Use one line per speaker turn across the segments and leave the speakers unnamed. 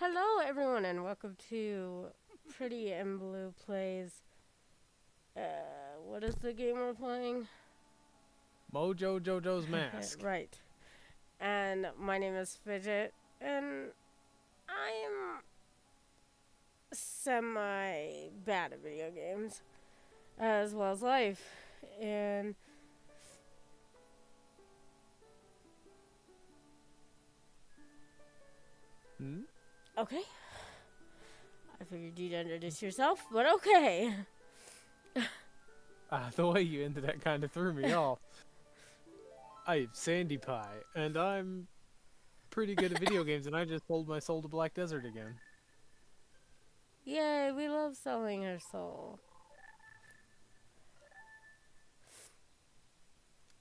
Hello, everyone, and welcome to Pretty and Blue Plays. What is the game we're playing?
Mojo Jojo's Mask.
Right. And my name is Fidget, and I'm semi bad at video games, as well as life. And
Hmm?
okay, I figured you'd introduce yourself, but okay.
The way you ended that kind of threw me off. I'm Sandypie, and I'm pretty good at video games, and I just sold my soul to Black Desert again.
Yay, we love selling our soul.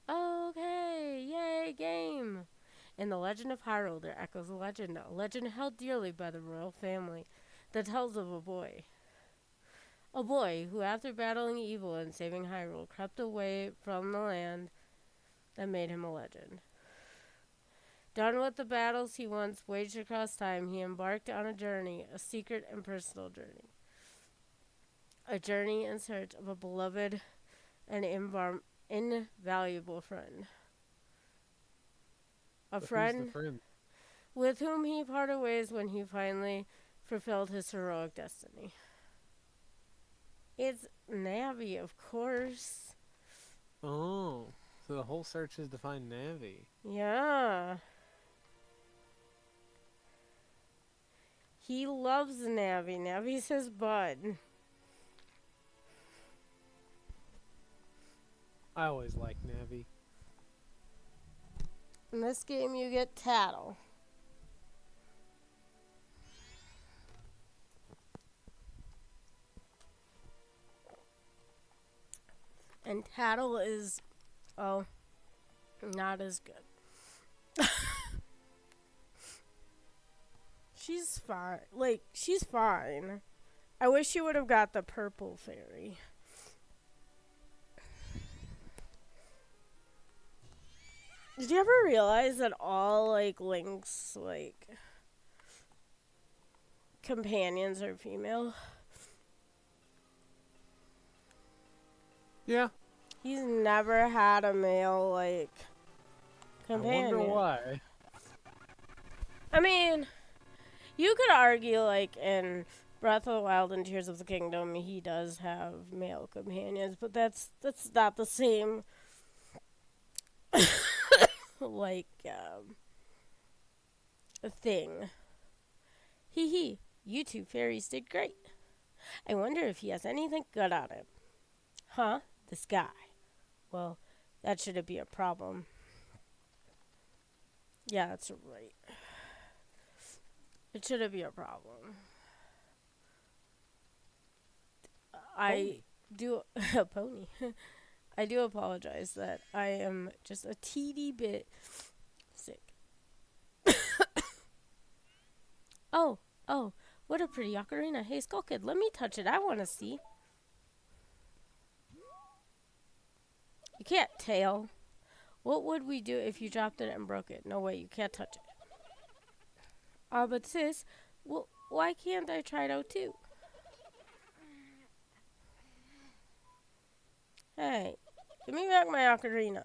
Okay, yay, game. In the legend of Hyrule, there echoes a legend held dearly by the royal family, that tells of a boy. A boy who, after battling evil and saving Hyrule, crept away from the land that made him a legend. Done with the battles he once waged across time, he embarked on a journey, a secret and personal journey. A journey in search of a beloved and invaluable friend. A
But who's the
friend
friend?
with whom he parted ways when he finally fulfilled his heroic destiny. It's Navi, of course.
Oh, so the whole search is to find Navi.
Yeah. He loves Navi. Navi's his bud.
I always like Navi.
In this game, you get Tattle. And Tattle is, oh, not as good. She's fine. Like, she's fine. I wish she would have got the purple fairy. Did you ever realize that all, like, Link's, like, companions are female?
Yeah,
He's never had a male, like,
I wonder
companion.
why.
I mean, you could argue, like, in Breath of the Wild and Tears of the Kingdom, he does have male companions, but that's not the same, like, thing. Hee hee, you two fairies did great. I wonder if he has anything good on him. Huh? This guy. Well, that shouldn't be a problem. Yeah, that's right. It shouldn't be a problem. I do a pony. I do apologize that I am just a teeny bit sick. Oh, oh, what a pretty ocarina. Hey, Skull Kid, let me touch it. I want to see. You can't tail. What would we do if you dropped it and broke it? No way, you can't touch it. But sis, well, why can't I try it out too? Hey, give me back my ocarina.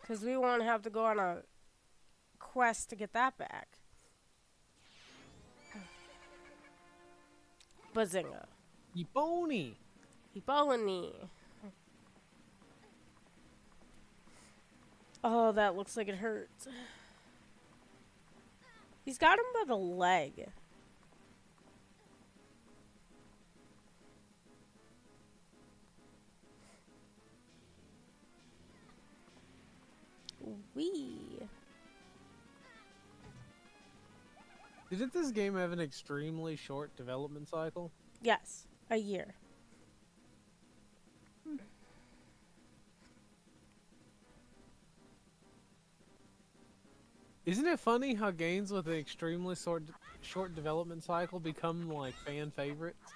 Because we won't have to go on a quest to get that back. Bazinga.
Ebony!
Ebony. Oh, that looks like it hurts. He's got him by the leg. Wee.
Didn't this game have an extremely short development cycle?
Yes, a year.
Isn't it funny how games with an extremely short development cycle become like fan favorites?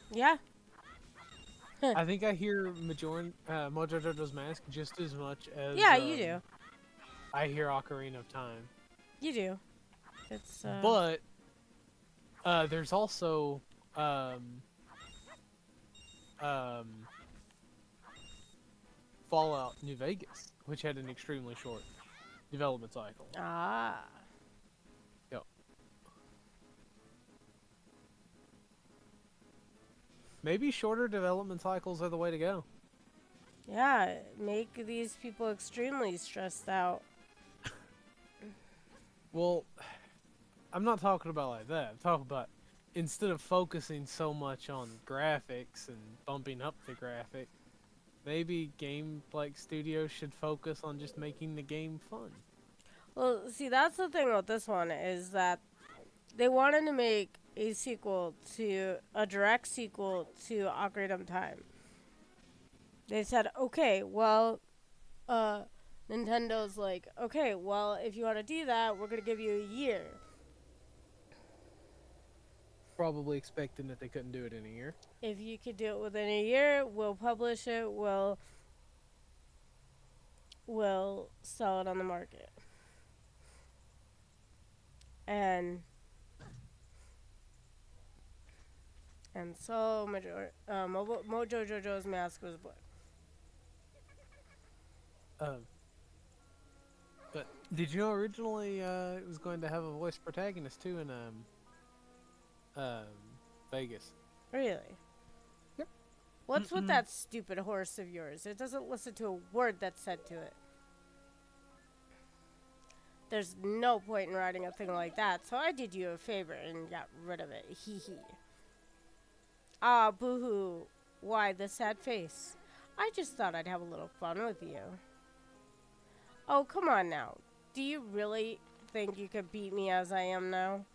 Yeah.
I think I hear Mojo Jojo's Mask just as much as
Yeah, you do.
I hear Ocarina of Time.
You do. It's
But there's also um, um, Fallout New Vegas, which had an extremely short development cycle.
ah.
Yep. Maybe shorter development cycles are the way to go.
Yeah, make these people extremely stressed out.
Well, I'm not talking about like that. I'm talking about instead of focusing so much on graphics and bumping up the graphic, maybe game like studios should focus on just making the game fun.
Well, see, that's the thing with this one is that they wanted to make a direct sequel to Ocarina of Time. They said, okay, well, uh, Nintendo's like, okay, well, if you want to do that, we're gonna give you a year.
Probably expecting that they couldn't do it in a year.
If you could do it within a year, we'll publish it. We'll sell it on the market. And so Mojo Jojo's Mask was born.
Um, but did you know originally it was going to have a voice protagonist too in um, Vegas?
Really?
Yep.
What's with that stupid horse of yours? It doesn't listen to a word that's said to it. There's no point in riding a thing like that, so I did you a favor and got rid of it. Hee hee. Ah, boo-hoo. Why the sad face? I just thought I'd have a little fun with you. Oh, come on now. Do you really think you could beat me as I am now?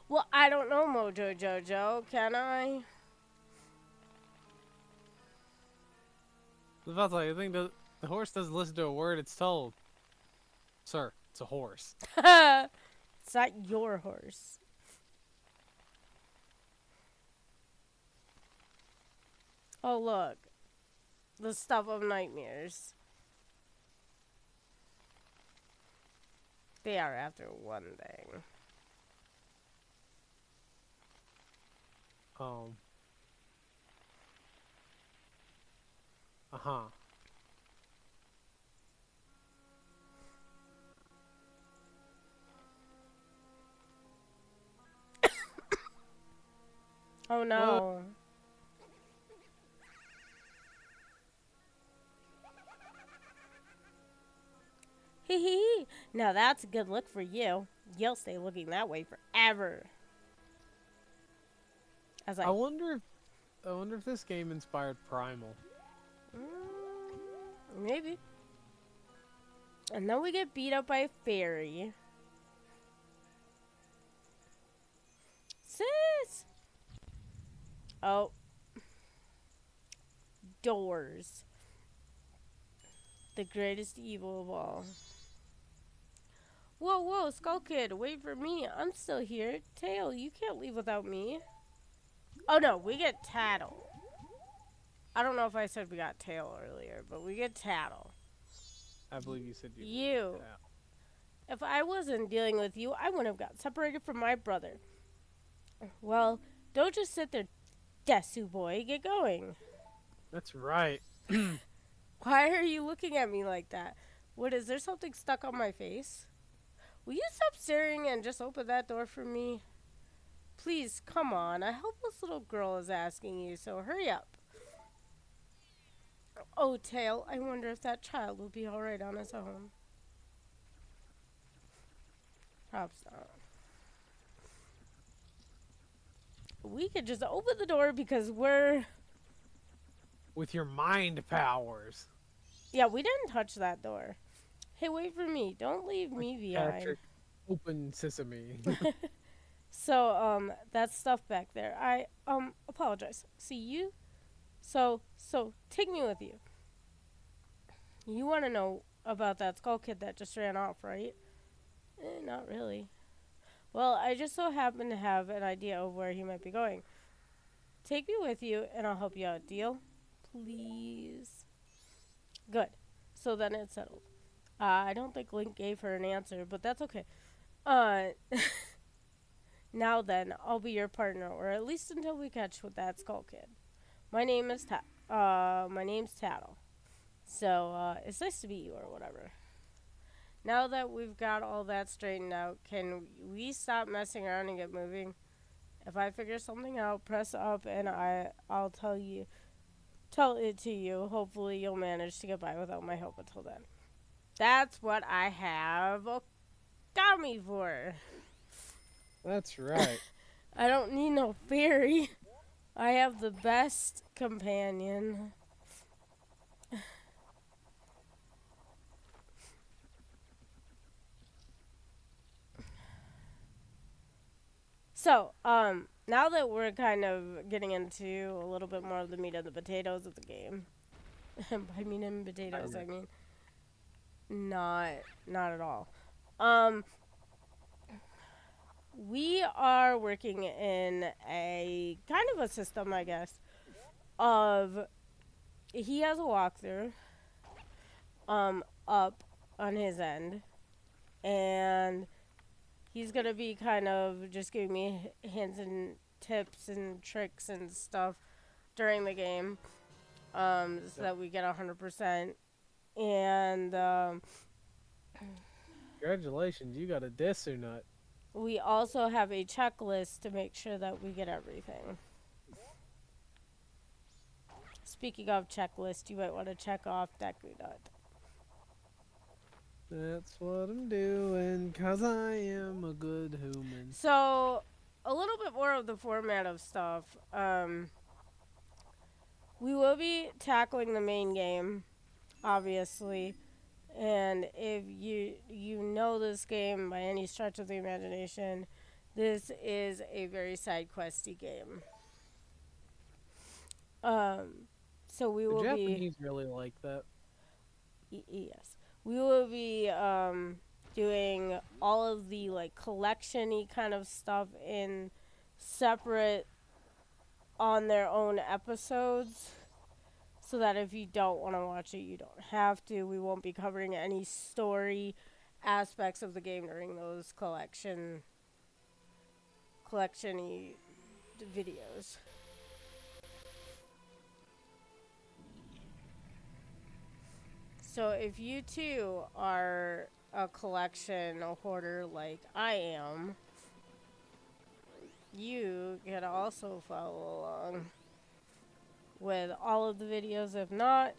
Well, I don't know, Mojo Jojo. Can I?
I was about to say, I think the horse doesn't listen to a word it's told. Sir, it's a horse.
It's not your horse. Oh, look. The stuff of nightmares. They are after one thing.
Um. Uh-huh.
Oh
What?
no. Hee hee hee. Now that's a good look for you. You'll stay looking that way forever. As
I
I.
wonder if this game inspired Primal.
Maybe. And then we get beat up by a fairy. Sis! Oh. Doors. The greatest evil of all. Whoa, whoa, Skull Kid, wait for me. I'm still here. Tail, you can't leave without me. Oh no, we get Tattle. I don't know if I said we got Tail earlier, but we get Tattle.
I believe you said you.
You. If I wasn't dealing with you, I wouldn't have got separated from my brother. Well, don't just sit there, Desu boy. Get going.
That's right.
Why are you looking at me like that? What, is there something stuck on my face? Will you stop staring and just open that door for me? Please, come on. A helpless little girl is asking you, so hurry up. Oh, Tail, I wonder if that child will be alright on his own. Perhaps not. We could just open the door because we're...
With your mind powers.
Yeah, we didn't touch that door. Hey, wait for me. Don't leave me behind.
Patrick, open sesame.
So, that stuff back there. I, apologize. See you? So, take me with you. You want to know about that Skull Kid that just ran off, right? Not really. Well, I just so happen to have an idea of where he might be going. Take me with you, and I'll help you out. Deal? Please? Good. So then it's settled. I don't think Link gave her an answer, but that's okay. Uh, Now then, I'll be your partner, or at least until we catch with that Skull Kid. My name's Tattle. So, it's nice to meet you, or whatever. Now that we've got all that straightened out, can we stop messing around and get moving? If I figure something out, press up and I'll tell it to you. Hopefully you'll manage to get by without my help until then. That's what I have got me for.
That's right.
I don't need no fairy. I have the best companion. So, now that we're kind of getting into a little bit more of the meat and the potatoes of the game, by meat and potatoes, I mean not not at all. Um, we are working in a kind of a system, I guess, of he has a walkthrough, up on his end, and he's gonna be kind of just giving me hints and tips and tricks and stuff during the game, so
Yep.
that we get 100%. And
Congratulations, you got a Desu nut.
we also have a checklist to make sure that we get everything. Speaking of checklist, you might want to check off Deku Nut.
That's what I'm doing, 'cause I am a good human.
So, a little bit more of the format of stuff. We will be tackling the main game, obviously. And if you know this game by any stretch of the imagination, this is a very side questy game. Um, so we
The
will be
Japanese really like that.
yes, we will be doing all of the like collection-y kind of stuff in separate on their own episodes. So that if you don't want to watch it, you don't have to. We won't be covering any story aspects of the game during those collection-y videos. So if you too are a collection a hoarder like I am, you can also follow along with all of the videos. If not,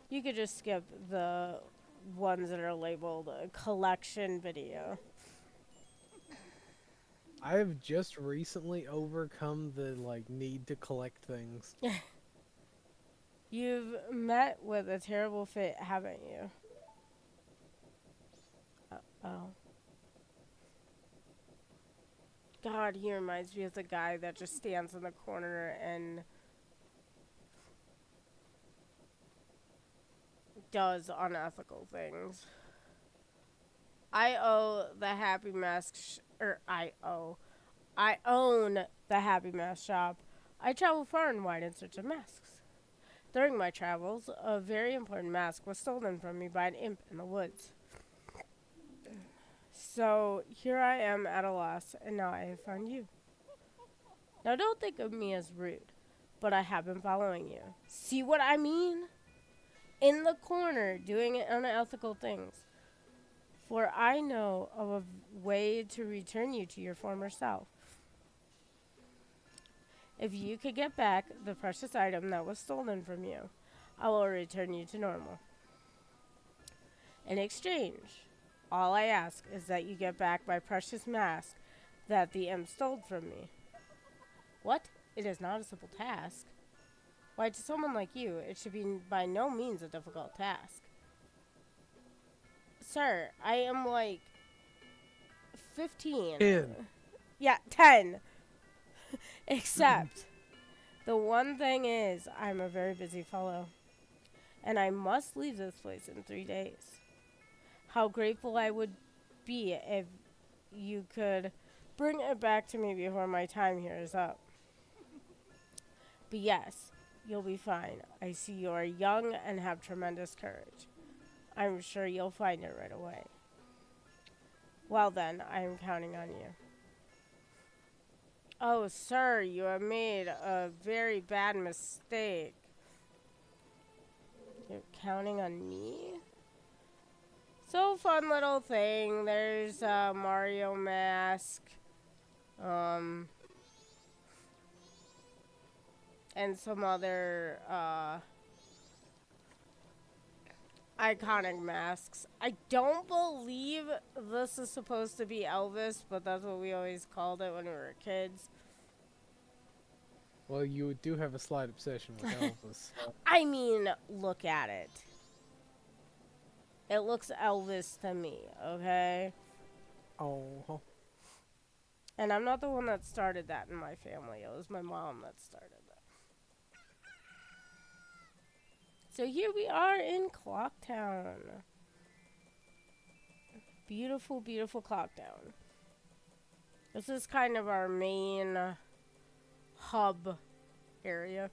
you could just skip the ones that are labeled a collection video.
I have just recently overcome the need to collect things.
You've met with a terrible fate, haven't you? Oh. God, he reminds me of the guy that just stands in the corner and does unethical things. I owe the Happy Mask, I own the Happy Mask shop. I travel far and wide in search of masks. During my travels, a very important mask was stolen from me by an imp in the woods. So here I am at a loss, and now I have found you. Now don't think of me as rude, but I have been following you. See what I mean? In the corner, doing unethical things. For I know of a way to return you to your former self. If you could get back the precious item that was stolen from you, I will return you to normal. In exchange, all I ask is that you get back my precious mask that the imp stole from me. What? It is not a simple task. Why, to someone like you, it should be by no means a difficult task. Sir, I am like 15.
10.
Yeah, 10. Except, the one thing is, I'm a very busy fellow. And I must leave this place in 3 days. How grateful I would be if you could bring it back to me before my time here is up. But yes, you'll be fine. I see you are young and have tremendous courage. I'm sure you'll find it right away. Well then, I am counting on you. Oh, sir, you have made a very bad mistake. You're counting on me? So fun little thing. There's a Mario mask. And some other, iconic masks. I don't believe this is supposed to be Elvis, but that's what we always called it when we were kids.
Well, you do have a slight obsession with Elvis.
I mean, look at it. It looks Elvis to me, okay?
Oh.
And I'm not the one that started that in my family. It was my mom that started that. So here we are in Clocktown. Beautiful, beautiful Clocktown. This is kind of our main hub area.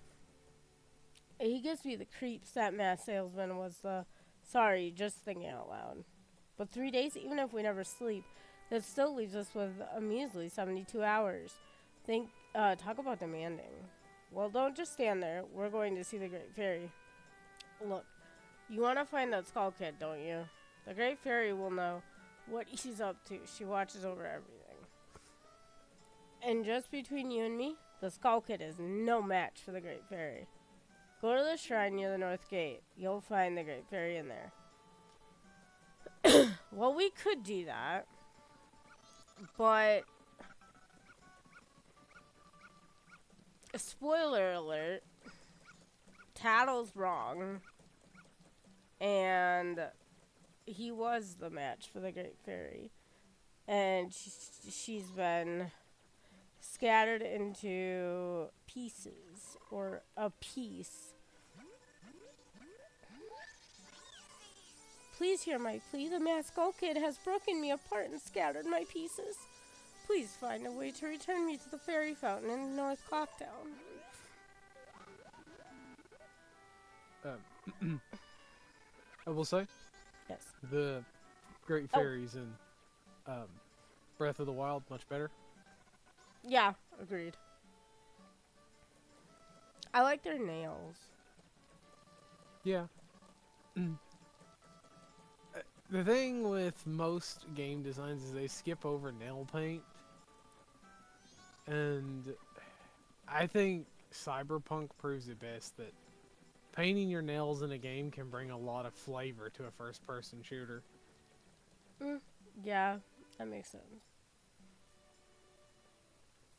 He gives me the creeps. That mask salesman was sorry, just thinking out loud. But 3 days, even if we never sleep, that still leaves us with a measly 72 hours. Talk about demanding. Well, don't just stand there. We're going to see the Great Fairy. Look, you want to find that Skull Kid, don't you? The Great Fairy will know what she's up to. She watches over everything. And just between you and me, the Skull Kid is no match for the Great Fairy. Go to the shrine near the North Gate. You'll find the Great Fairy in there. Well, we could do that. But spoiler alert, Tattle's wrong. And he was the match for the Great Fairy. And she's been scattered into pieces, or a piece. Please hear my plea. The masked Skull Kid has broken me apart and scattered my pieces. Please find a way to return me to the fairy fountain in North Clocktown.
I will say,
Yes.
the Great Fairies in Breath of the Wild much better.
Yeah, agreed. I like their nails.
Yeah. The thing with most game designs is they skip over nail paint. And I think Cyberpunk proves it best that painting your nails in a game can bring a lot of flavor to a first-person shooter.
Yeah, that makes sense.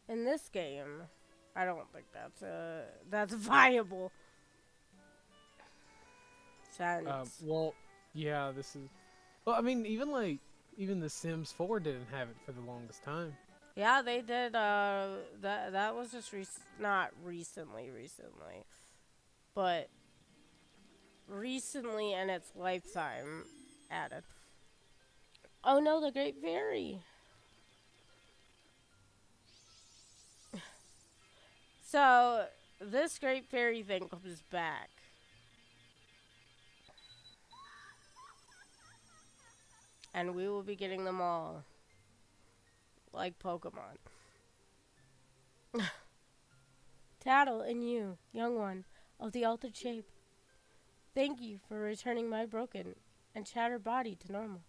In this game, I don't think that's viable. Sense.
Well, yeah, this is... Well, I mean, even The Sims 4 didn't have it for the longest time.
Yeah, they did. That was just not recently, but recently in its lifetime added. Oh no, the Great Fairy. So this Great Fairy thing comes back. And we will be getting them all. Like Pokemon. Tattle and you, young one, of the altered shape. Thank you for returning my broken and shattered body to normal.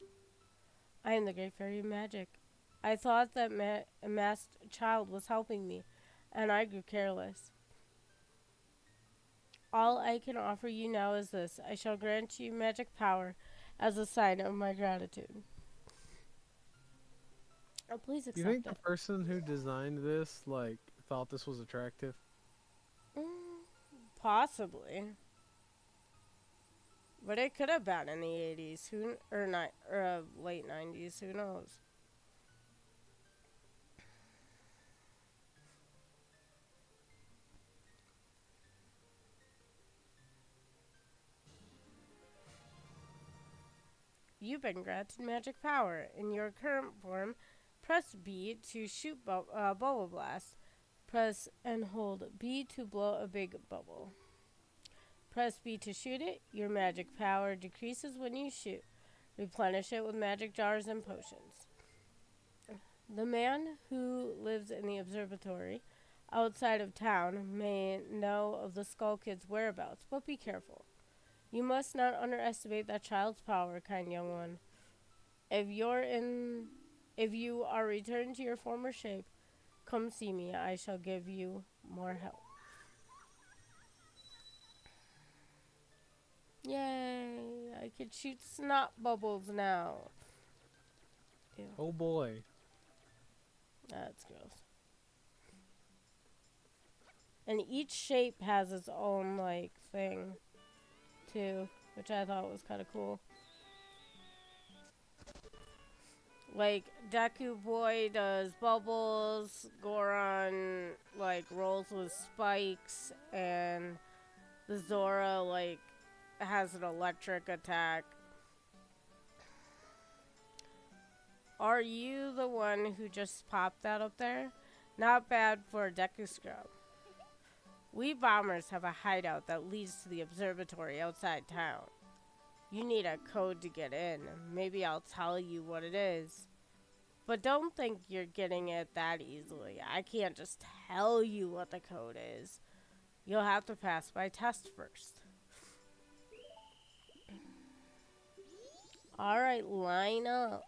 I am the Great Fairy of Magic. I thought that a masked child was helping me, and I grew careless. All I can offer you now is this. I shall grant you magic power as a sign of my gratitude. Oh, please accept it.
You think the person who designed this, thought this was attractive?
Possibly. But it could have been in the 80s, late 90s, who knows? You've been granted magic power. In your current form, press B to shoot bubble blast. Press and hold B to blow a big bubble. Press B to shoot it. Your magic power decreases when you shoot. Replenish it with magic jars and potions. The man who lives in the observatory outside of town may know of the Skull Kid's whereabouts, but be careful. You must not underestimate that child's power, kind young one. If you are returned to your former shape, come see me. I shall give you more help. Yay! I can shoot snot bubbles now. Ew,
Oh boy.
that's gross. And each shape has its own like thing too, which I thought was kind of cool. Like Deku Boy does bubbles, Goron like rolls with spikes, and the Zora like has an electric attack. Are you the one who just popped that up there? Not bad for a Deku Scrub. We bombers have a hideout that leads to the observatory outside town. You need a code to get in. Maybe I'll tell you what it is. But don't think you're getting it that easily. I can't just tell you what the code is. You'll have to pass my test first. Alright, line up.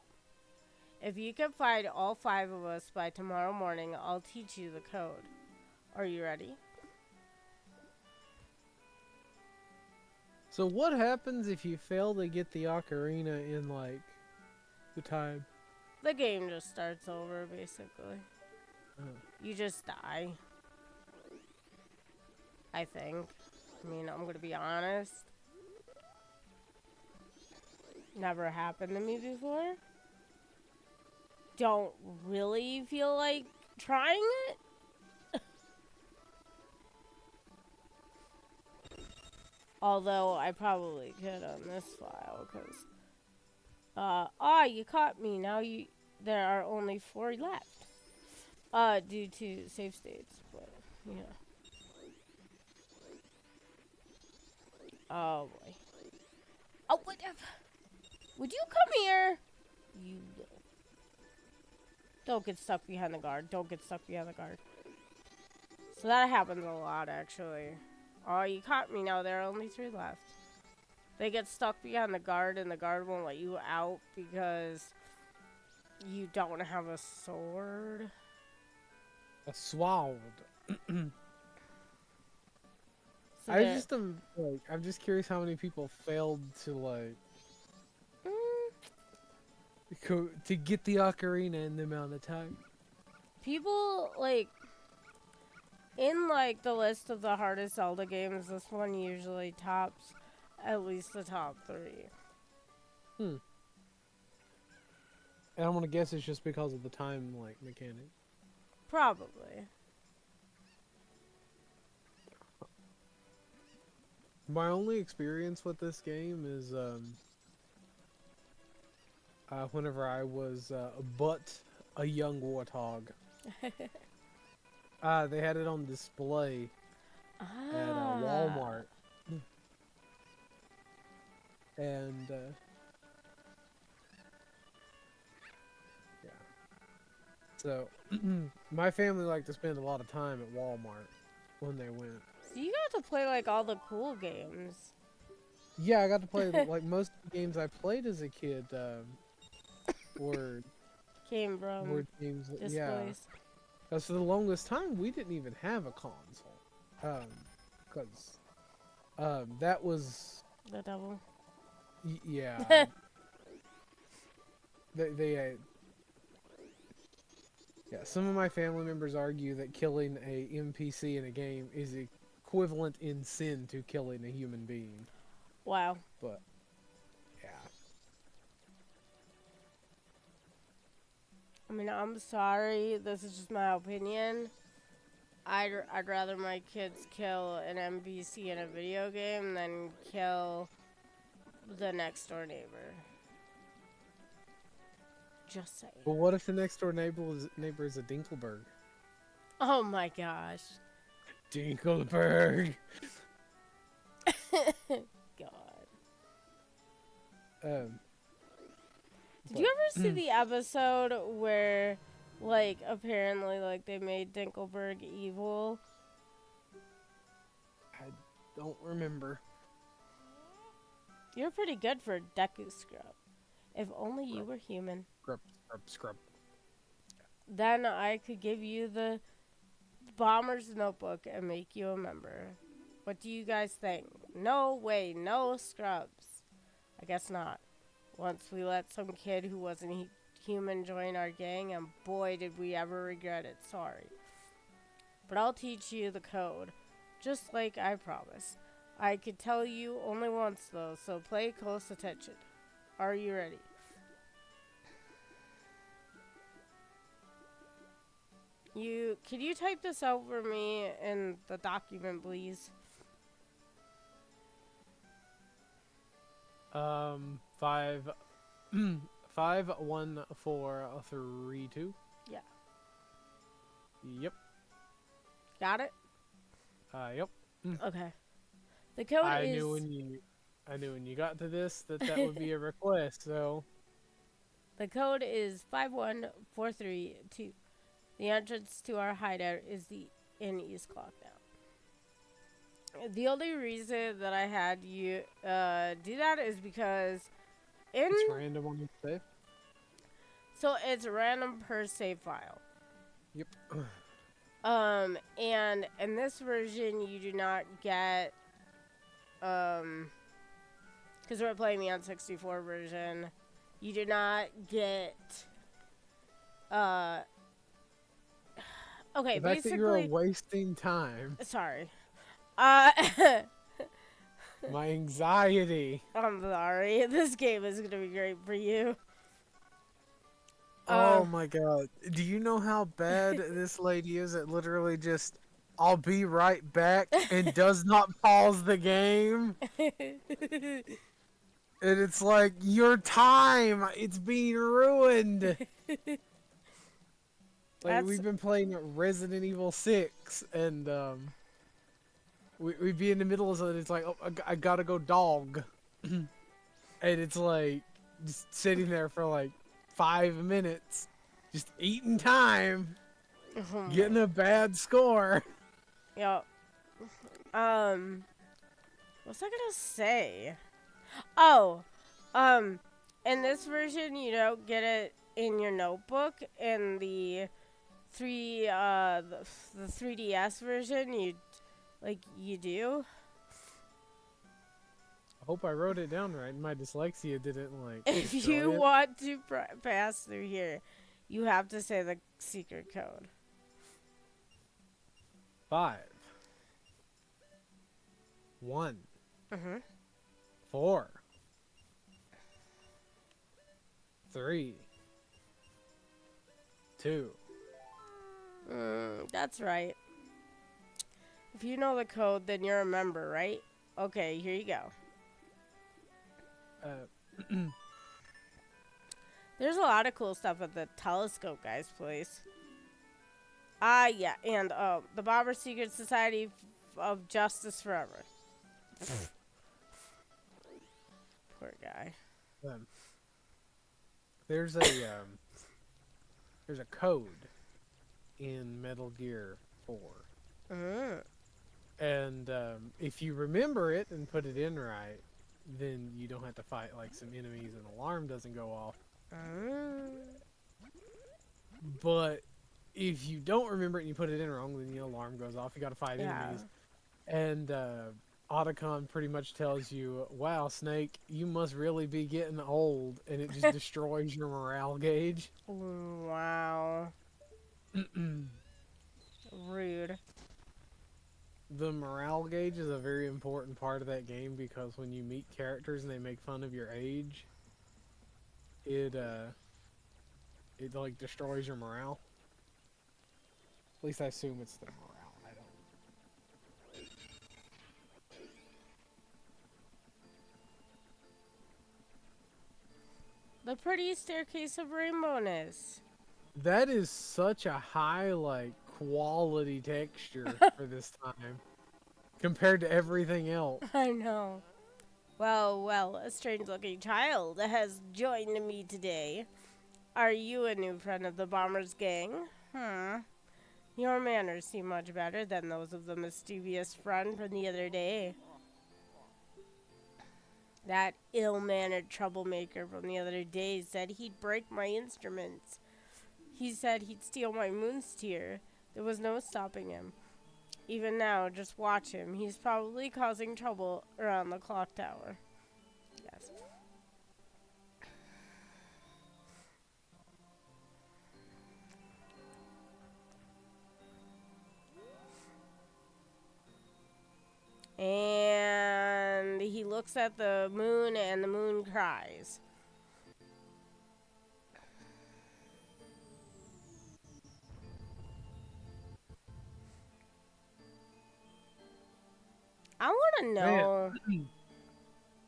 If you can find all 5 of us by tomorrow morning, I'll teach you the code. Are you ready?
So what happens if you fail to get the ocarina in like the time?
The game just starts over, basically.
Oh.
You just die. I think. I mean, I'm gonna be honest. Never happened to me before. Don't really feel like trying it. Although I probably could on this file, because you caught me. Now there are only 4 left. Due to save states, but yeah. Oh boy. Oh, whatever. Would you come here? You little. Don't get stuck behind the guard. Don't get stuck behind the guard. So that happens a lot, actually. Oh, you caught me. Now there are only 3 left. They get stuck behind the guard, and the guard won't let you out because you don't have a sword.
A sword.
So
I'm just curious how many people failed to like to get the ocarina in the amount of time.
people like in like the list of the hardest Zelda games, this one usually tops at least the top 3.
And I'm gonna guess it's just because of the time like mechanic.
Probably.
My only experience with this game is whenever I was a young warthog. They had it on display at Walmart, and yeah. So my family liked to spend a lot of time at Walmart when they went.
So you got to play like all the cool games.
Yeah, I got to play like most of the games I played as a kid. Were
Came from
games.
displays.
Yeah. Because for the longest time, we didn't even have a console. Because that was...
The devil.
Yeah. they yeah, some of my family members argue that killing a NPC in a game is equivalent in sin to killing a human being.
Wow.
But, yeah.
I mean, I'm sorry. This is just my opinion. I'd rather my kids kill an NPC in a video game than kill the next door neighbor. Just saying.
But what if the next door neighbor is a Dinkelberg?
Oh my gosh.
Dinkelberg!
God.
Um,
Did you
but
ever see the episode where, like, apparently, like, they made Dinkelberg evil?
I don't remember.
You're pretty good for a Deku Scrub. If only you
Scrub,
were human.
scrub, scrub, scrub.
Then I could give you the Bomber's Notebook and make you a member. What do you guys think? No way, no scrubs. I guess not. Once we let some kid who wasn't human join our gang, and boy did we ever regret it. Sorry. But I'll teach you the code, just like I promised. I could tell you only once though, so pay close attention. Are you ready? Can you type this out for me in the document, please?
5, 51432.
Yeah.
Yep.
Got it?
Yep.
Okay. The code
I
is...
knew when you got to this that would be a request. So
The code is 51432. The entrance to our hideout is in East Clock now. The only reason that I had you do that is because
it's random on the save.
So it's random per save file.
Yep.
And in this version you do not get because we're playing the N64 version, you do not get okay,
The fact that you're
basically
wasting time.
sorry.
My anxiety.
I'm sorry. This game is gonna be great for you.
Oh my god. Do you know how bad this lady is at literally just, I'll be right back, and does not pause the game? And it's like, your time, it's being ruined. Like, we've been playing Resident Evil 6, and we'd be in the middle of something, it's like, oh, I gotta go dog. And it's like, just sitting there for like 5 minutes, just eating time, getting a bad score.
Yep. What's I gonna say? Oh, in this version you don't get it in your notebook. In the the 3DS version, you do.
I hope I wrote it down right and my dyslexia didn't like
If
destroy
you
it.
want to pass through here, you have to say the secret code.
5 1
Mhm.
4 3 2.
That's right. If you know the code, then you're a member, right? Okay, here you go. There's a lot of cool stuff at the Telescope Guy's place. Yeah, and the Bomber Secret Society of Justice Forever. Poor guy.
There's a code in Metal Gear 4. And if you remember it and put it in right, then you don't have to fight like some enemies and alarm doesn't go off. But if you don't remember it and you put it in wrong, then the alarm goes off. You gotta fight enemies. And Otacon pretty much tells you, wow, Snake, you must really be getting old, and it just destroys your morale gauge.
Wow. Rude.
The morale gauge is a very important part of that game because when you meet characters and they make fun of your age, it like destroys your morale. At least I assume it's the morale. I don't.
The pretty staircase of rainbowness.
That is such a high like quality texture for this time. compared to everything else.
I know. Well, well, a strange looking child has joined me today. Are you a new friend of the Bombers gang? Your manners seem much better than those of the mischievous friend from the other day. That ill-mannered troublemaker from the other day said he'd break my instruments. He said he'd steal my moonsteer. There was no stopping him. Even now, just watch him. He's probably causing trouble around the clock tower. Yes. And he looks at the moon and the moon cries. I want to
Man,
know.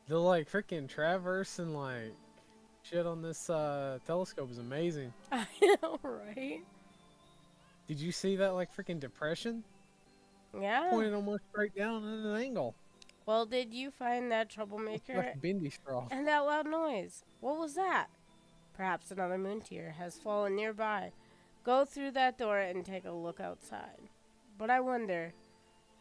the like freaking traverse and like shit on this telescope is amazing.
I know, right?
Did you see that like freaking depression?
Yeah.
Pointed almost straight down at an angle.
Well, did you find that
Looks like
troublemaker
a bendy straw.
and that loud noise? What was that? Perhaps another moon tear has fallen nearby. Go through that door and take a look outside. But I wonder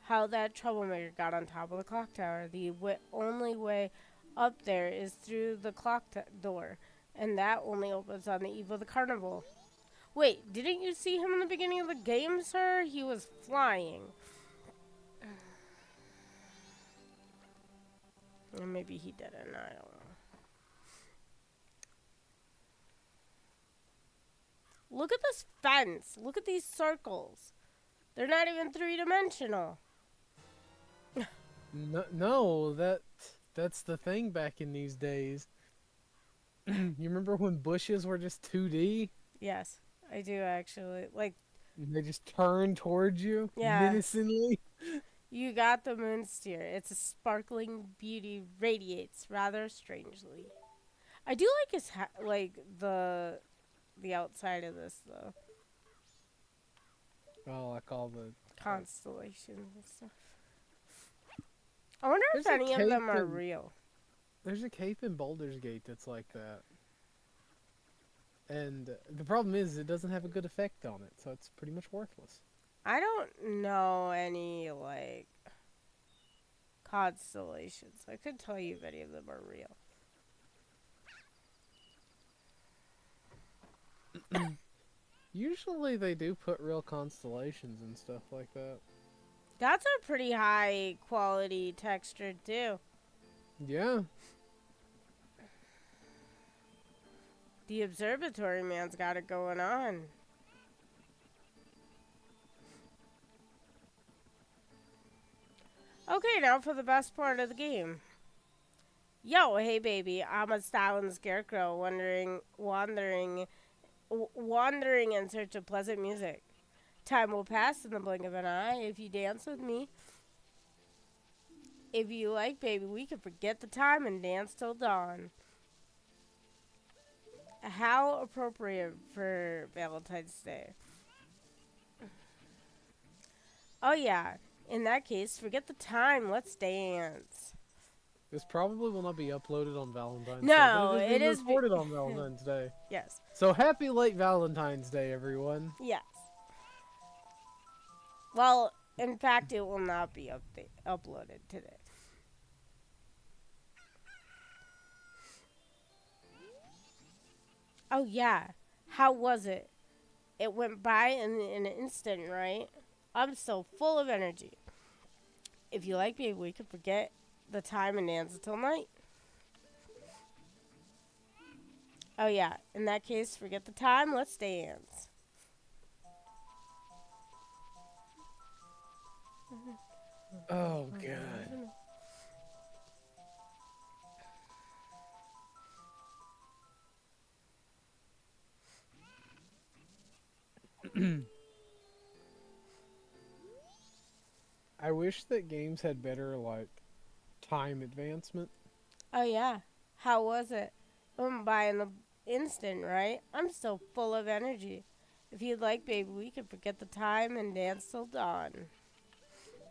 how that troublemaker got on top of the clock tower. The only way up there is through the door, and that only opens on the eve of the carnival. Wait, didn't you see him in the beginning of the game, sir? He was flying. Or maybe he didn't, I don't know. Look at this fence. Look at these circles. They're not even three-dimensional.
No, that's the thing back in these days. You remember when bushes were just 2D?
Yes, I do actually. Like,
And they just turn towards you
yeah,
menacingly.
you got the moonsteer. It's a sparkling beauty, radiates rather strangely. I do like his like the outside of this though.
Oh, like all the
Constellations and stuff. I wonder if
There's a
any of them
cape
are
in-
real.
there's a cape in Baldur's Gate that's like that. And the problem is it doesn't have a good effect on it, so it's pretty much worthless.
I don't know any like constellations. I couldn't tell you if any of them are real.
Usually they do put real constellations and stuff like that.
That's a pretty high quality texture too.
Yeah.
The observatory man's got it going on. Okay, now for the best part of the game. Yo, hey baby, I'm a styling scarecrow wandering in search of pleasant music. Time will pass in the blink of an eye if you dance with me. If you like, baby, we can forget the time and dance till dawn. How appropriate for Valentine's Day. Oh yeah, in that case, forget the time, let's dance.
This probably will not be uploaded on Valentine's
No,
Day. But
it
it
is
is being recorded on Valentine's Day.
Yes,
So happy late Valentine's Day, everyone.
yes. Well, in fact, it will not be uploaded today. Oh yeah, how was it? It went by in an instant, right? I'm so full of energy. If you like me, we could forget the time and dance until night. Oh yeah, in that case, forget the time, let's dance.
Oh god. I wish that games had better like time advancement.
Oh yeah, how was it? It went by in the instant, right? I'm so full of energy. If you'd like, baby, we could forget the time and dance till dawn.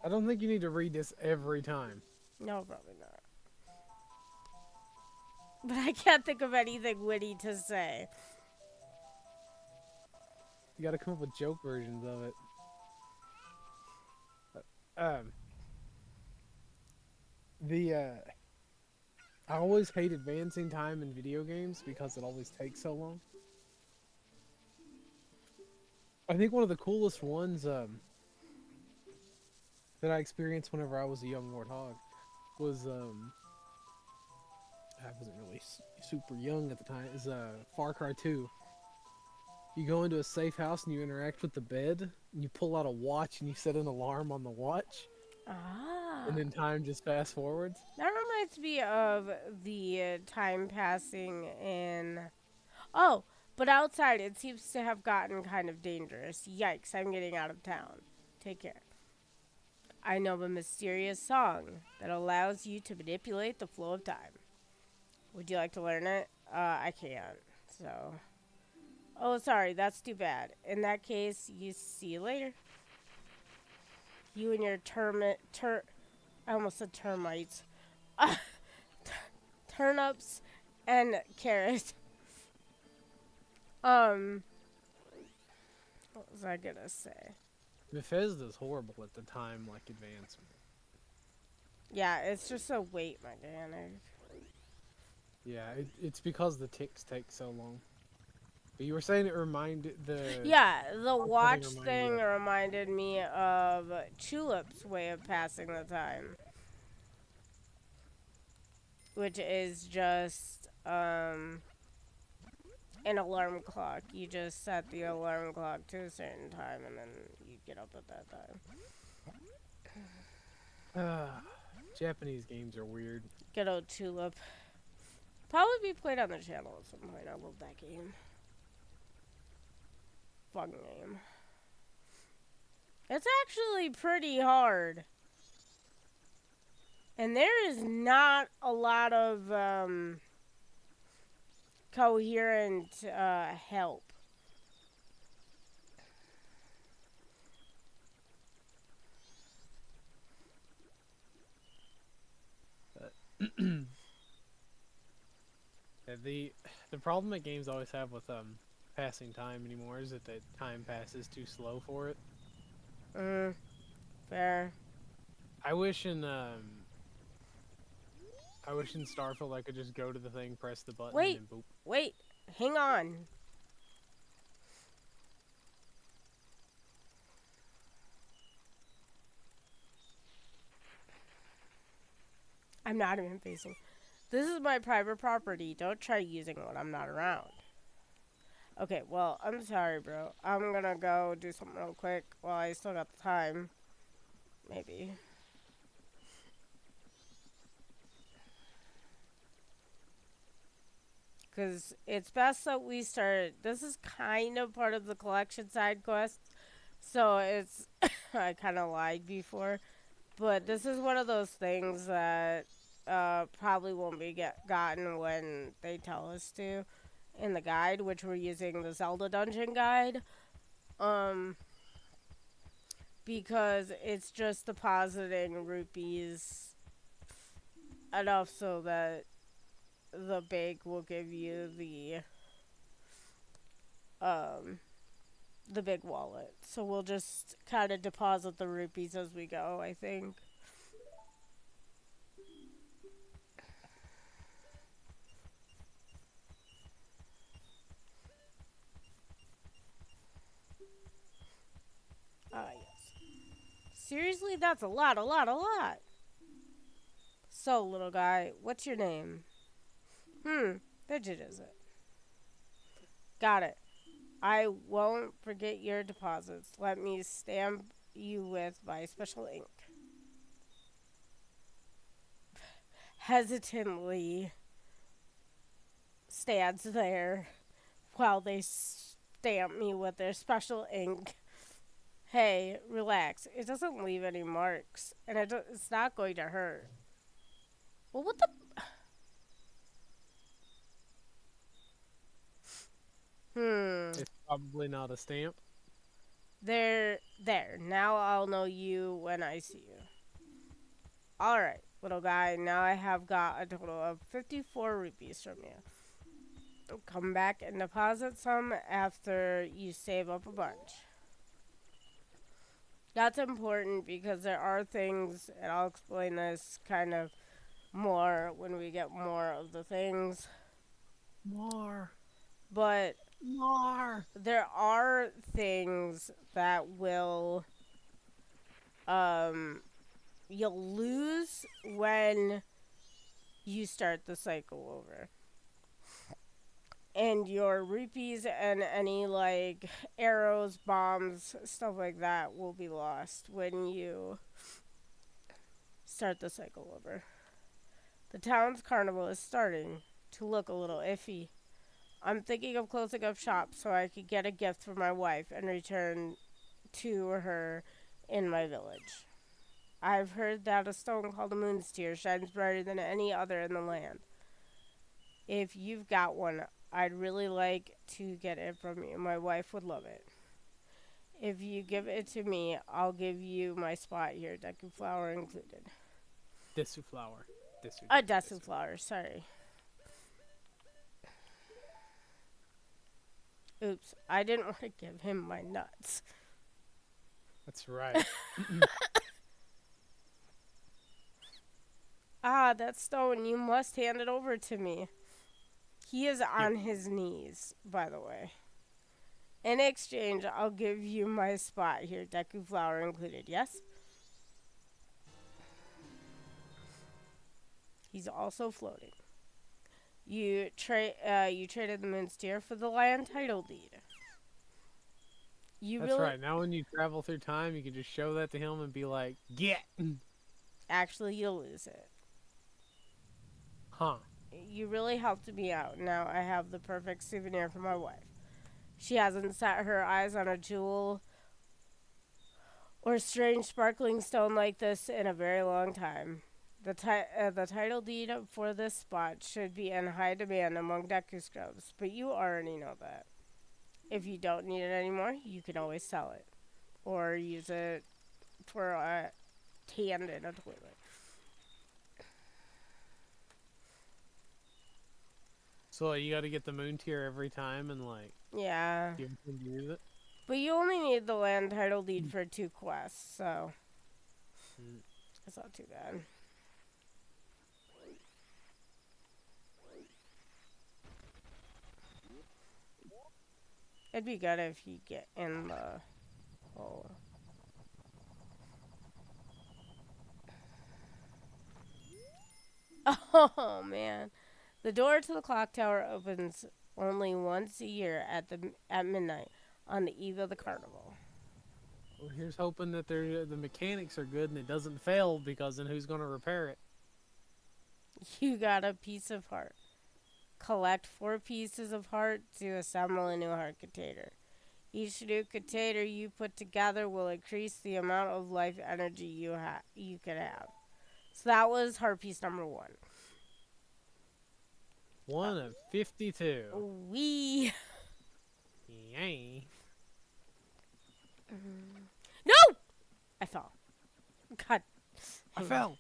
I don't think you need to read this every time.
No, probably not. But I can't think of anything witty to say.
You gotta come up with joke versions of it. Um, I always hate advancing time in video games because it always takes so long. I think one of the coolest ones that I experienced whenever I was a young warthog was I wasn't really super young at the time. Is Far Cry 2. You go into a safe house and you interact with the bed. And you pull out a watch and you set an alarm on the watch,
Ah.
and then time just fast forwards.
That reminds me of the time passing in. Oh, but outside it seems to have gotten kind of dangerous. Yikes, I'm getting out of town. Take care. I know a mysterious song that allows you to manipulate the flow of time. Would you like to learn it? I can't. So. Oh, sorry, that's too bad. In that case, you see you later. You and your I almost said termites. Turnips and carrots. What was I gonna say?
Bethesda's horrible at the time like advancement.
Yeah, it's just a weight mechanic.
Yeah, it's because the ticks take so long. But you were saying it reminded the
Yeah, the watch
reminded
thing
you of.
reminded me of Tulip's way of passing the time, which is just an alarm clock. You just set the alarm clock to a certain time, and then you get up at that time.
Japanese games are weird.
Good old Tulip. Probably be played on the channel at some point. I love that game. Fun game. It's actually pretty hard. And there is not a lot of coherent help.
Yeah, the problem that games always have with passing time anymore is that the time passes too slow for it.
Fair.
I wish in Starfield I could just go to the thing, press the button, and
Wait,
then boop.
wait, hang on. I'm not even facing. This is my private property. Don't try using it when I'm not around. Okay, well, I'm sorry, bro. I'm gonna go do something real quick while I still got the time. Maybe. Because it's best that we start. This is kind of part of the collection side quest. So it's. I kind of lied before. But this is one of those things that probably won't be gotten when they tell us to in the guide, which we're using the Zelda dungeon guide. Um, because it's just depositing rupees enough so that the bank will give you the big wallet. So we'll just kind of deposit the rupees as we go, I think. Ah, yes. Seriously, that's a lot, a lot, a lot. So, little guy, what's your name? Fidget is it? Got it. I won't forget your deposits. Let me stamp you with my special ink. Hesitantly stands there while they stamp me with their special ink. Hey, relax. It doesn't leave any marks, and it's not going to hurt. Well, what the?
It's probably not a stamp.
They're there. Now I'll know you when I see you. Alright, little guy. Now I have got a total of 54 rupees from you. Come back and deposit some after you save up a bunch. That's important because there are things, and I'll explain this kind of more when we get more of the things.
More.
But
More.
there are things that will um you'll lose when you start the cycle over. And your rupees and any like arrows, bombs, stuff like that will be lost when you start the cycle over. The town's carnival is starting to look a little iffy. I'm thinking of closing up shop so I could get a gift for my wife and return to her in my village. I've heard that a stone called a moon's tear shines brighter than any other in the land. If you've got one, I'd really like to get it from you. My wife would love it. If you give it to me, I'll give you my spot here, Deku flower included.
Desu flower. Desu.
A
Desu.
Desu
Desu.
flower, sorry. Oops, I didn't want to give him my nuts.
That's right.
Ah, that stone, you must hand it over to me. He is
Yep.
on his knees, by the way. In exchange, I'll give you my spot here, Deku flower included, yes? He's also floating. You traded the moon's tear for the land title deed. You
That's
really
right. Now when you travel through time, you can just show that to him and be like, "Get."
actually you'll lose it.
Huh.
You really helped me out. Now I have the perfect souvenir for my wife. She hasn't set her eyes on a jewel or strange sparkling stone like this in a very long time. The title deed for this spot should be in high demand among Deku scrubs, but you already know that. If you don't need it anymore, you can always sell it or use it for a hand in a toilet.
So you got to get the moon tier every time and like
Yeah,
give him to use it.
but you only need the land title deed for 2 quests, so
Mm.
it's not too bad. It'd be good if you get in the hole. Oh man, the door to the clock tower opens only once a year at midnight on the eve of the carnival.
Well, here's hoping that the mechanics are good and it doesn't fail because then who's going to repair it?
You got a piece of heart. Collect 4 pieces of heart to assemble a new heart container. Each new container you put together will increase the amount of life energy you can have. So that was heart piece number 1.
One of 52.
We
Yay.
no, I fell. God,
I fell.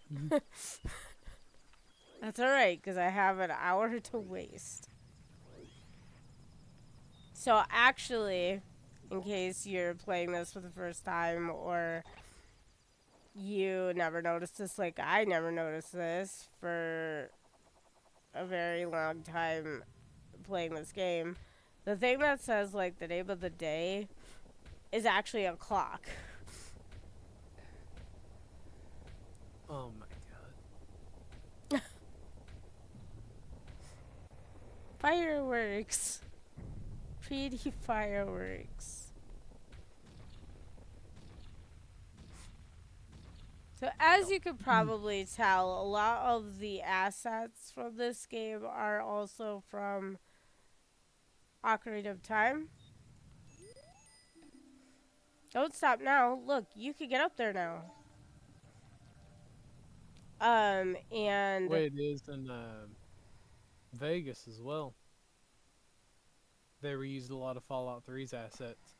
that's all right because I have an hour to waste. So actually, in case you're playing this for the first time or you never noticed this, like I never noticed this for a very long time playing this game, the thing that says like the name of the day is actually a clock.
Oh my god.
Fireworks. Pretty fireworks. So as you could probably tell, a lot of the assets from this game are also from Ocarina of Time. Don't stop now. Look, you can get up there now. And
Way it is in Vegas as well. They reused a lot of Fallout 3's assets.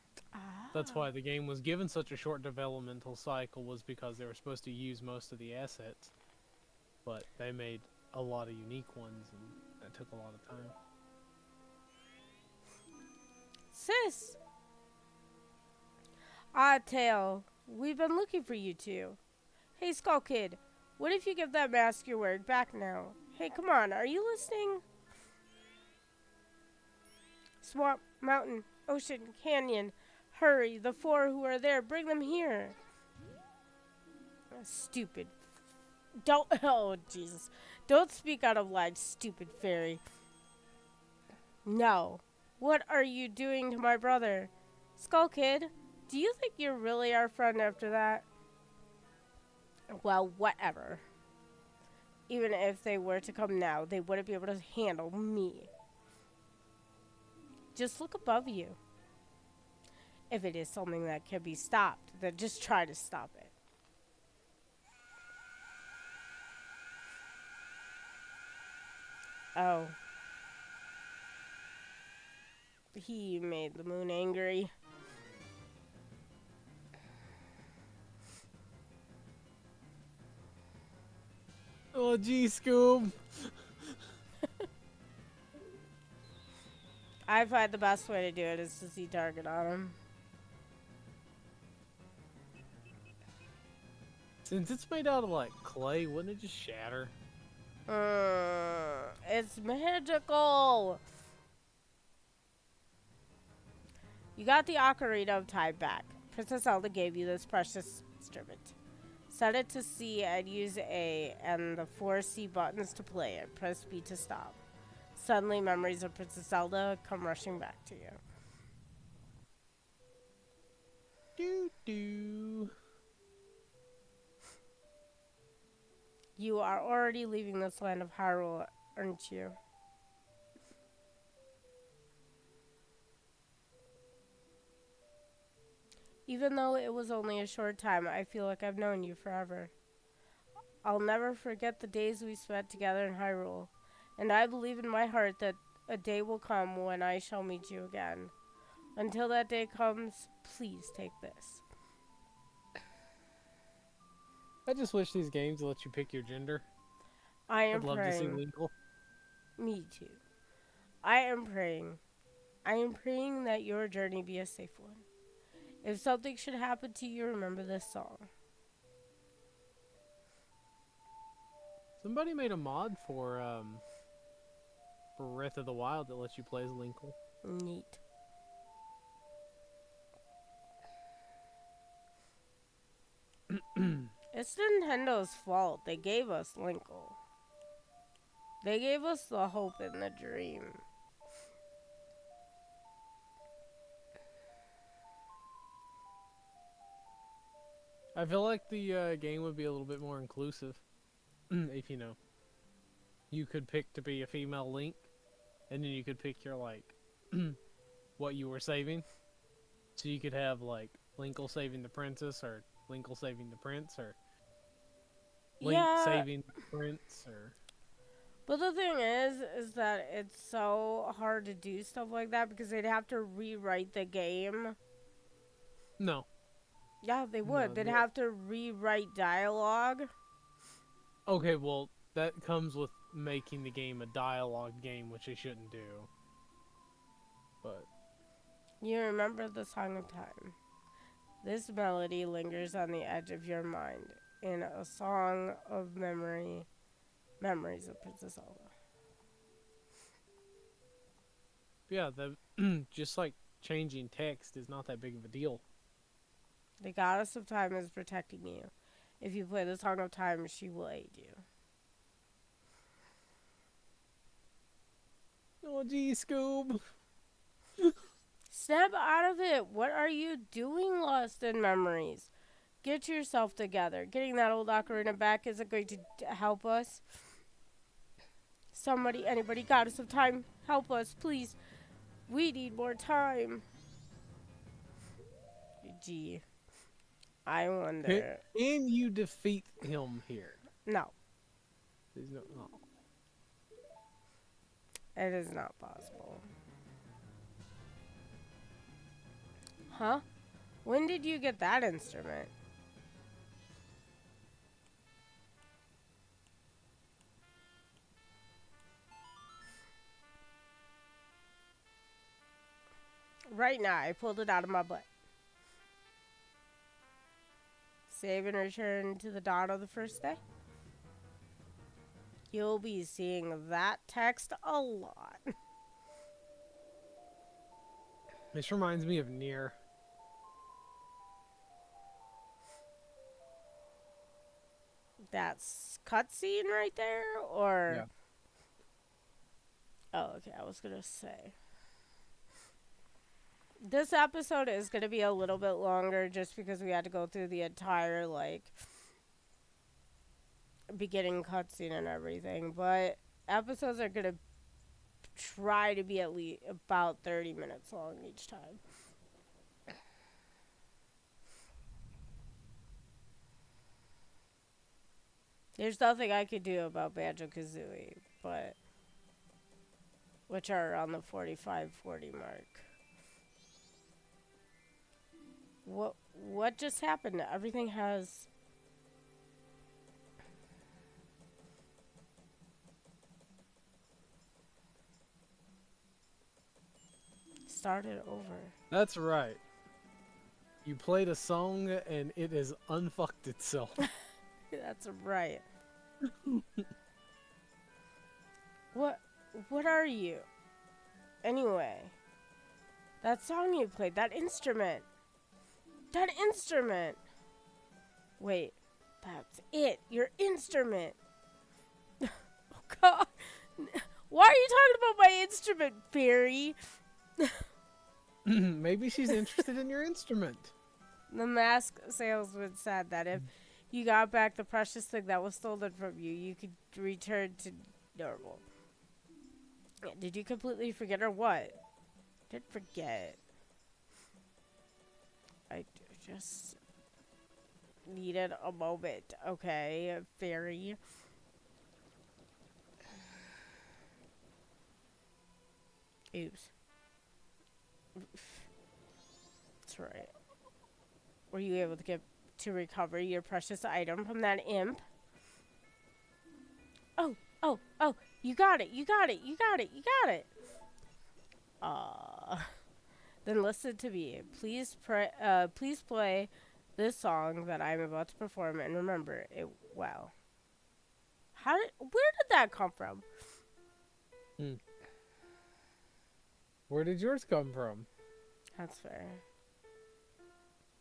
That's
Ah.
why the game was given such a short developmental cycle, was because they were supposed to use most of the assets, but they made a lot of unique ones, and that took a lot of time.
Sis! Ah, Tail. We've been looking for you two. Hey, Skull Kid. What if you give that mask you're wearing back now? Hey, come on. Are you listening? Swamp, mountain, ocean, canyon. Hurry. The four who are there, bring them here. Stupid. Don't. Oh, Jesus. Don't speak out of line, stupid fairy. No. What are you doing to my brother? Skull Kid, do you think you're really our friend after that? Well, whatever. Even if they were to come now, they wouldn't be able to handle me. Just look above you. If it is something that can be stopped, then just try to stop it. Oh. He made the moon angry.
Oh, gee, Scoob.
I find the best way to do it is to see target on him.
Since it's made out of, like, clay, wouldn't it just shatter?
It's magical. You got the Ocarina of Time back. Princess Zelda gave you this precious instrument. Set it to C and use A and the 4C buttons to play it. Press B to stop. Suddenly, memories of Princess Zelda come rushing back to you.
Doo-doo.
You are already leaving this land of Hyrule, aren't you? Even though it was only a short time, I feel like I've known you forever. I'll never forget the days we spent together in Hyrule, and I believe in my heart that a day will come when I shall meet you again. Until that day comes, please take this.
I just wish these games let you pick your gender.
I am
I'd love to see
praying.
Linkle.
Me too. I am praying. I am praying that your journey be a safe one. If something should happen to you, remember this song.
Somebody made a mod for Breath of the Wild that lets you play as Linkle.
Neat. It's Nintendo's fault. They gave us Linkle. They gave us the hope and the dream.
I feel like the game would be a little bit more inclusive if, you know, you could pick to be a female Link, and then you could pick your, like, what you were saving. So you could have, like, Linkle saving the princess, or Linkle saving the prince, or Link saving the prince, or...
But the thing is that it's so hard to do stuff like that because they'd have to rewrite the game.
No.
Yeah, they would.
No,
They'd have to rewrite dialogue.
Okay, well, that comes with making the game a dialogue game, which they shouldn't do. But...
You remember the Song of Time. This melody lingers on the edge of your mind in a song of memories of Princess Zelda.
Yeah, just like changing text is not that big of a deal.
The goddess of time is protecting you. If you play the Song of Time, she will aid you.
Oh, gee, Scoob.
Snap out of it. What are you doing, lost in memories? Get yourself together. Getting that old ocarina back isn't going to help us. Somebody, anybody, goddess of time, help us, please. We need more time. Gee. I wonder.
Can you defeat him here?
No.
There's no... Oh.
It is not possible. Huh? When did you get that instrument? Right now, I pulled it out of my butt. Save and return to the dawn of the first day. You'll be seeing that text a lot.
This reminds me of Nier.
That's cutscene right there, or
Yeah.
oh, okay. I was gonna say this episode is gonna be a little bit longer just because we had to go through the entire like beginning cutscene and everything. But episodes are gonna try to be at least about 30 minutes long each time. There's nothing I could do about Banjo-Kazooie, but which are around the 45-40 mark. What just happened? Everything has started over.
That's right. You played a song and it has unfucked itself.
That's right. What are you? Anyway, that song you played, that instrument. That instrument. Wait, that's it. Your instrument. Oh God. Why are you talking about my instrument, Barry?
Maybe she's interested in your instrument.
The mask salesman said that if you got back the precious thing that was stolen from you, you could return to normal. Did you completely forget or what? Didn't forget. I just needed a moment, okay, fairy. Oops. That's right. Were you able to get to recover your precious item from that imp? Oh, you got it, you got it, you got it, you got it. Then listen to me. Please play this song that I'm about to perform and remember it well. Where did that come from?
Where did yours come from?
That's fair.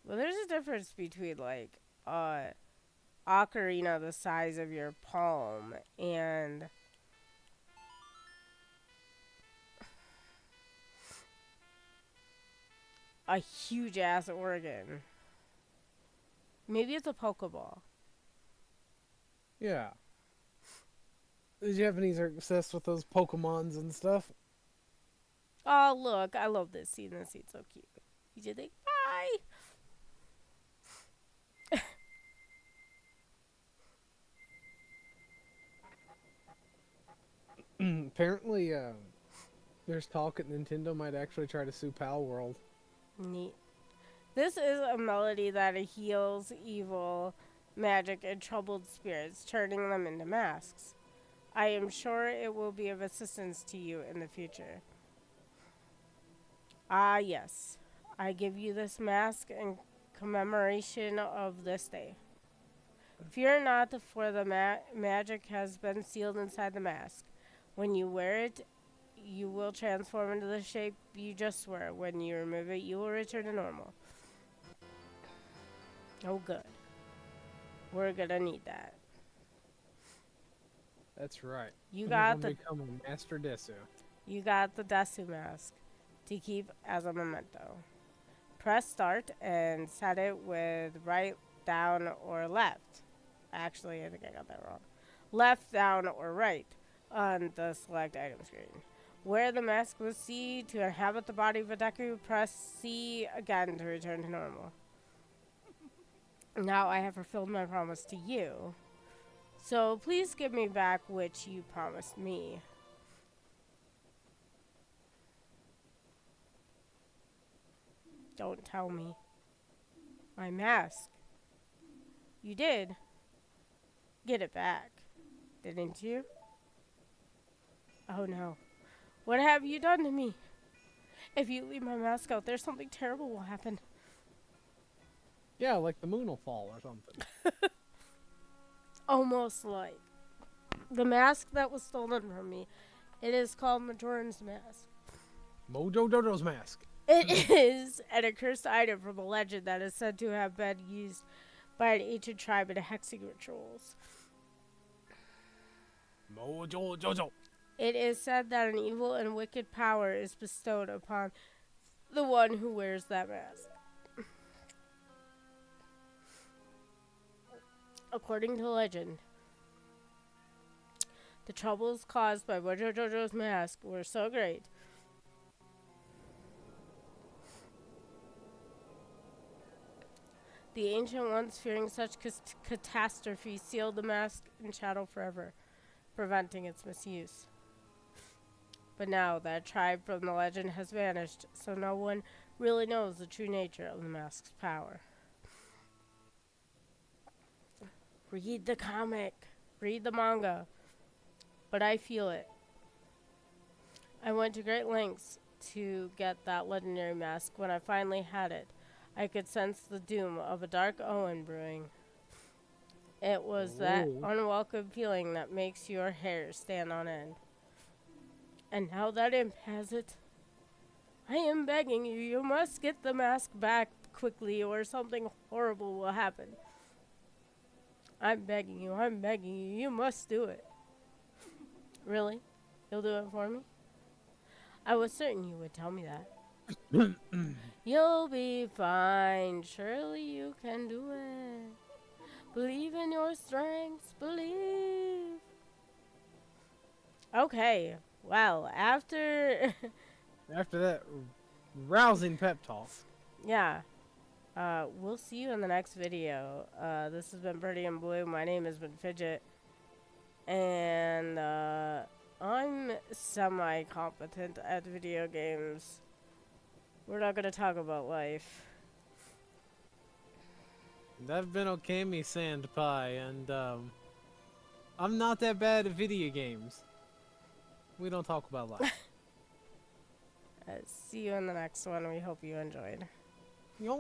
Well, there's a difference between like ocarina the size of your palm and a huge ass organ. Maybe it's a Pokeball.
Yeah. The Japanese are obsessed with those Pokemons and stuff.
Oh, look, I love this scene. This scene's so cute. You just think, bye.
Apparently, there's talk that Nintendo might actually try to sue Pal World.
Neat. This is a melody that heals evil, magic, and troubled spirits, turning them into masks. I am sure it will be of assistance to you in the future. Ah, yes. I give you this mask in commemoration of this day. Fear not, for the magic has been sealed inside the mask. When you wear it, you will transform into the shape you just were. When you remove it, you will return to normal. Oh, good. We're gonna need that.
That's right.
You
You're
got
gonna become a Master Desu.
You got the Desu mask to keep as a memento. Press start and set it with right, down, or left. Actually, I think I got that wrong. Left, down, or right on the select item screen. Wear the mask with C to inhabit the body of a Deku. Press C again to return to normal. Now I have fulfilled my promise to you. So please give me back which you promised me. Don't tell me. My mask. You did get it back, didn't you? Oh no. What have you done to me? If you leave my mask out there, something terrible will happen.
Yeah, like the moon will fall or something.
Almost like. The mask that was stolen from me. It is called Majora's Mask.
Mojo Jojo's mask.
It is an accursed item from a legend that is said to have been used by an ancient tribe in hexing rituals.
Mojo Jojo.
It is said that an evil and wicked power is bestowed upon the one who wears that mask. According to legend, the troubles caused by Mojo Jojo's mask were so great the ancient ones, fearing such catastrophe, sealed the mask in shadow forever, preventing its misuse. But now that tribe from the legend has vanished, so no one really knows the true nature of the mask's power. Read the comic, read the manga, but I feel it. I went to great lengths to get that legendary mask. When I finally had it, I could sense the doom of a dark omen brewing. It was that unwelcome feeling that makes your hair stand on end. And now that imp has it, I am begging you, you must get the mask back quickly or something horrible will happen. I'm begging you, you must do it. Really? You'll do it for me? I was certain you would tell me that. You'll be fine. Surely you can do it. Believe in your strengths. Believe. Okay. Well, after
that rousing pep talk.
yeah. We'll see you in the next video. This has been Birdie and Blue. My name has been Fidget. And I'm semi-competent at video games. We're not going to talk about life.
And I've been Okami Sandypie, and I'm not that bad at video games. We don't talk about life.
See you in the next one. We hope you enjoyed.
Yo.